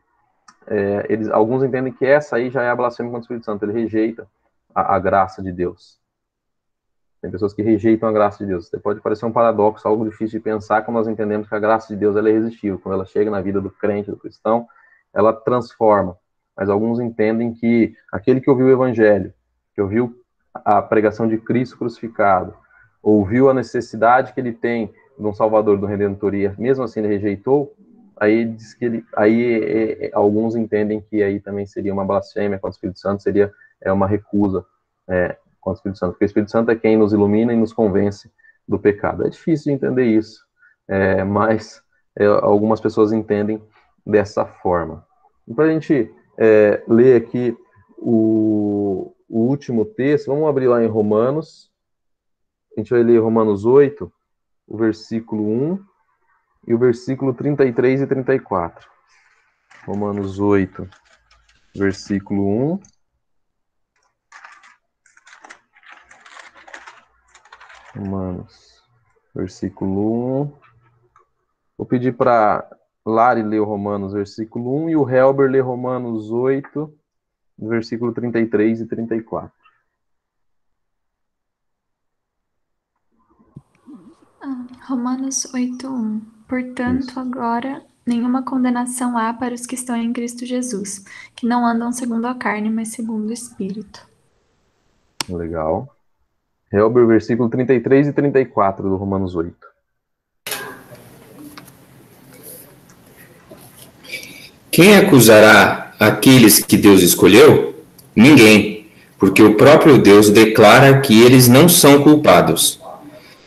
alguns entendem que essa aí já é a blasfêmia contra o Espírito Santo. Ele rejeita a graça de Deus. Tem pessoas que rejeitam a graça de Deus. Pode parecer um paradoxo, algo difícil de pensar, quando nós entendemos que a graça de Deus ela é irresistível. Quando ela chega na vida do crente, do cristão, ela transforma. Mas alguns entendem que aquele que ouviu o Evangelho, que ouviu a pregação de Cristo crucificado, ouviu a necessidade que ele tem de um Salvador, do Redentor, e mesmo assim ele rejeitou, aí diz que alguns entendem que aí também seria uma blasfêmia contra o Espírito Santo, seria uma recusa contra o Espírito Santo, porque o Espírito Santo é quem nos ilumina e nos convence do pecado. É difícil de entender isso, mas algumas pessoas entendem dessa forma. E para a gente ler aqui o último texto, vamos abrir lá em Romanos, a gente vai ler Romanos 8, o versículo 1 e o versículo 33 e 34. Romanos 8, versículo 1. Romanos, versículo 1. Vou pedir para Lari ler o Romanos, versículo 1, e o Helber ler Romanos 8, versículo 33 e 34. Romanos 8:1. Portanto, Isso. agora nenhuma condenação há para os que estão em Cristo Jesus, que não andam segundo a carne, mas segundo o Espírito. Legal. Helber, versículo 33 e 34 do Romanos 8. Quem acusará aqueles que Deus escolheu? Ninguém, porque o próprio Deus declara que eles não são culpados.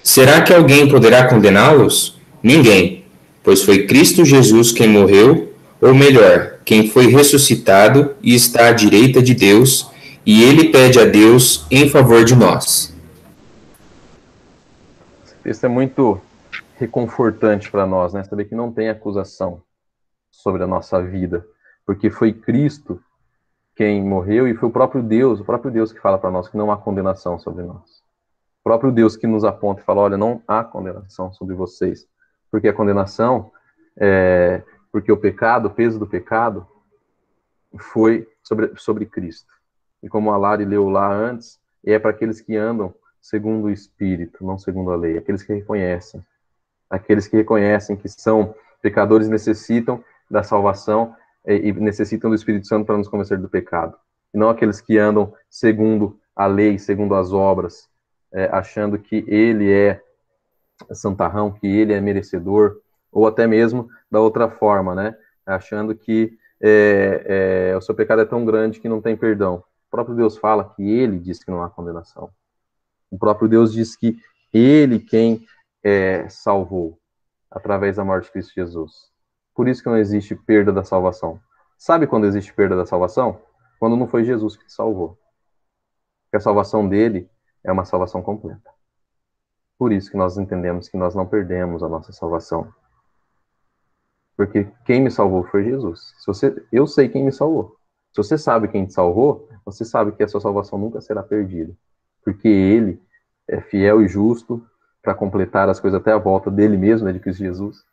Será que alguém poderá condená-los? Ninguém, pois foi Cristo Jesus quem morreu, ou melhor, quem foi ressuscitado e está à direita de Deus, e ele pede a Deus em favor de nós. Esse texto é muito reconfortante para nós, né? Saber que não tem acusação sobre a nossa vida, porque foi Cristo quem morreu e foi o próprio Deus que fala para nós que não há condenação sobre nós. O próprio Deus que nos aponta e fala, olha, não há condenação sobre vocês, porque a condenação, porque o pecado, o peso do pecado, foi sobre Cristo. E como a Lari leu lá antes, é para aqueles que andam segundo o Espírito, não segundo a lei, aqueles que reconhecem Aqueles que reconhecem que são pecadores necessitam da salvação e necessitam do Espírito Santo para nos convencer do pecado. E não aqueles que andam segundo a lei, segundo as obras, achando que ele é santarrão, que ele é merecedor, ou até mesmo da outra forma, né? Achando que o seu pecado é tão grande que não tem perdão. O próprio Deus fala que ele diz que não há condenação. O próprio Deus diz que ele quem salvou através da morte de Cristo Jesus. Por isso que não existe perda da salvação. Sabe quando existe perda da salvação? Quando não foi Jesus que te salvou. Porque a salvação dele é uma salvação completa. Por isso que nós entendemos que nós não perdemos a nossa salvação. Porque quem me salvou foi Jesus. Eu sei quem me salvou. Se você sabe quem te salvou, você sabe que a sua salvação nunca será perdida. Porque ele é fiel e justo para completar as coisas até a volta dele mesmo, né, de Cristo Jesus.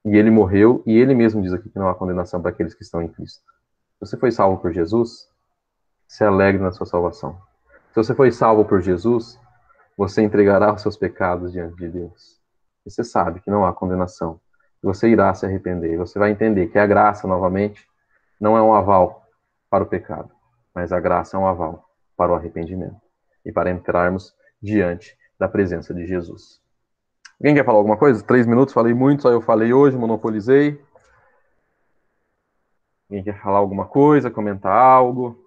E ele morreu, e ele mesmo diz aqui que não há condenação para aqueles que estão em Cristo. Se você foi salvo por Jesus, se alegre na sua salvação. Se você foi salvo por Jesus, você entregará os seus pecados diante de Deus. E você sabe que não há condenação. Você irá se arrepender. E você vai entender que a graça, novamente, não é um aval para o pecado, mas a graça é um aval para o arrependimento. E para entrarmos diante da presença de Jesus. Alguém quer falar alguma coisa? 3 minutos, falei muito, só eu falei hoje, monopolizei. Alguém quer falar alguma coisa, comentar algo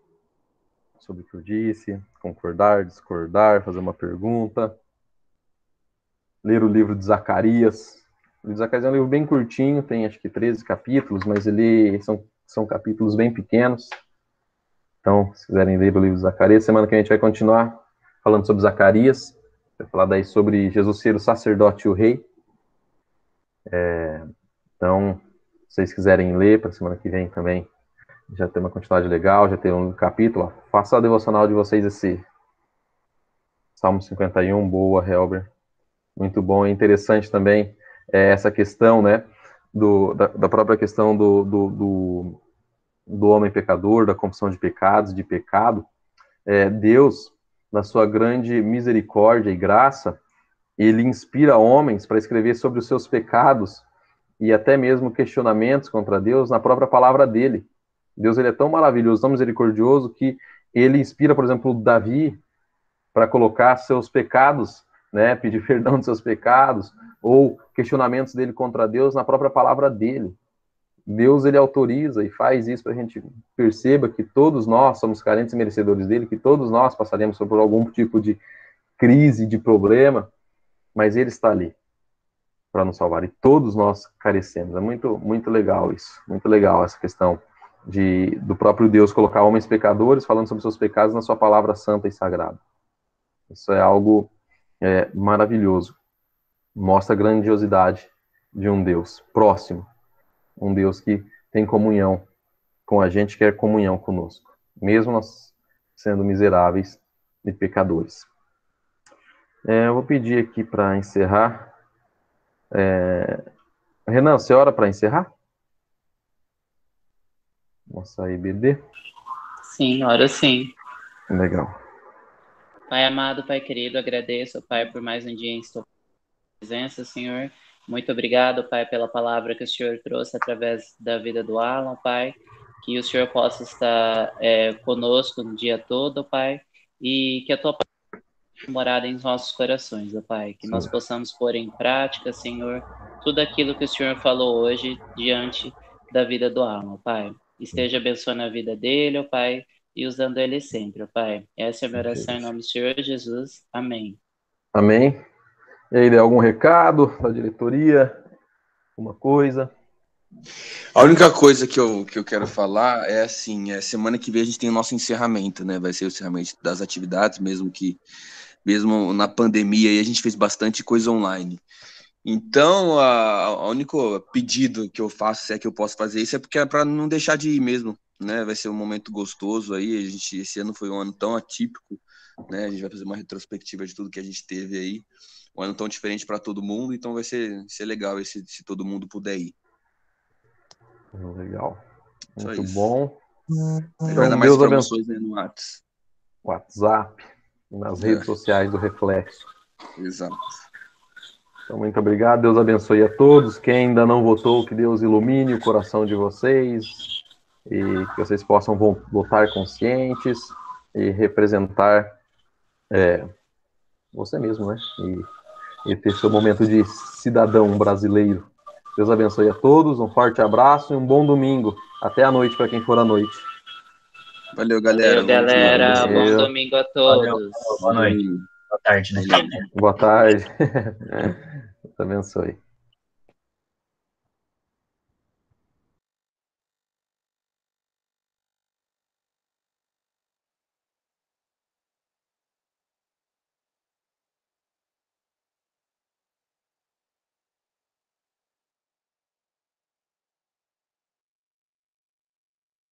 sobre o que eu disse, concordar, discordar, fazer uma pergunta? Ler o livro de Zacarias. O livro de Zacarias é um livro bem curtinho, tem acho que 13 capítulos, mas são capítulos bem pequenos. Então, se quiserem ler o livro de Zacarias, semana que a gente vai continuar falando sobre Zacarias. Vai falar daí sobre Jesus ser o sacerdote e o rei. Então, se vocês quiserem ler, para semana que vem também, já tem uma quantidade legal, já tem um capítulo. Ó, faça a devocional de vocês esse Salmo 51, boa, Helber. Muito bom, é interessante também essa questão, né, da própria questão do homem pecador, da confissão de pecados, de pecado. Deus, na sua grande misericórdia e graça, ele inspira homens para escrever sobre os seus pecados e até mesmo questionamentos contra Deus na própria palavra dele. Deus ele é tão maravilhoso, tão misericordioso, que ele inspira, por exemplo, Davi para colocar seus pecados, né, pedir perdão dos seus pecados, ou questionamentos dele contra Deus na própria palavra dele. Deus, ele autoriza e faz isso para a gente perceba que todos nós somos carentes e merecedores dele, que todos nós passaremos por algum tipo de crise, de problema, mas ele está ali para nos salvar, e todos nós carecemos. É muito, muito legal isso, muito legal essa questão do próprio Deus colocar homens pecadores falando sobre seus pecados na sua palavra santa e sagrada. Isso é algo maravilhoso. Mostra a grandiosidade de um Deus próximo, um Deus que tem comunhão com a gente, quer comunhão conosco, mesmo nós sendo miseráveis e pecadores. Eu vou pedir aqui para encerrar. Renan, você ora para encerrar? Nossa, aí, BD. Sim, oro sim. Legal. Pai amado, Pai querido, agradeço, Pai, por mais um dia em sua presença, Senhor. Muito obrigado, Pai, pela palavra que o Senhor trouxe através da vida do Alan, Pai. Que o Senhor possa estar conosco no dia todo, Pai. E que a Tua palavra seja morada em nossos corações, ó Pai. Que nós possamos pôr em prática, Senhor, tudo aquilo que o Senhor falou hoje diante da vida do Alan, Pai. Esteja abençoando a vida dele, ó Pai, e usando ele sempre, ó Pai. Essa é a minha oração em nome do Senhor Jesus. Amém. Amém. E aí, algum recado da diretoria? Alguma coisa? A única coisa que eu quero falar é assim, semana que vem a gente tem o nosso encerramento, né? Vai ser o encerramento das atividades, mesmo na pandemia aí a gente fez bastante coisa online. Então, o único pedido que eu faço, se é que eu posso fazer isso, é porque é para não deixar de ir mesmo, né? Vai ser um momento gostoso aí. Esse ano foi um ano tão atípico, né? A gente vai fazer uma retrospectiva de tudo que a gente teve aí. Um ano tão diferente para todo mundo, então vai ser legal se todo mundo puder ir. Legal. Só Muito isso. bom. Vai dar mais informações, né, no WhatsApp, nas redes sociais do Reflexo. Exato. Então, muito obrigado. Deus abençoe a todos. Quem ainda não votou, que Deus ilumine o coração de vocês e que vocês possam votar conscientes e representar você mesmo, né? E ter seu momento de cidadão brasileiro. Deus abençoe a todos. Um forte abraço e um bom domingo. Até a noite para quem for à noite. Valeu, galera. Valeu, galera. Valeu. Bom domingo a todos. Boa noite. Boa tarde, né? Boa tarde. Deus abençoe.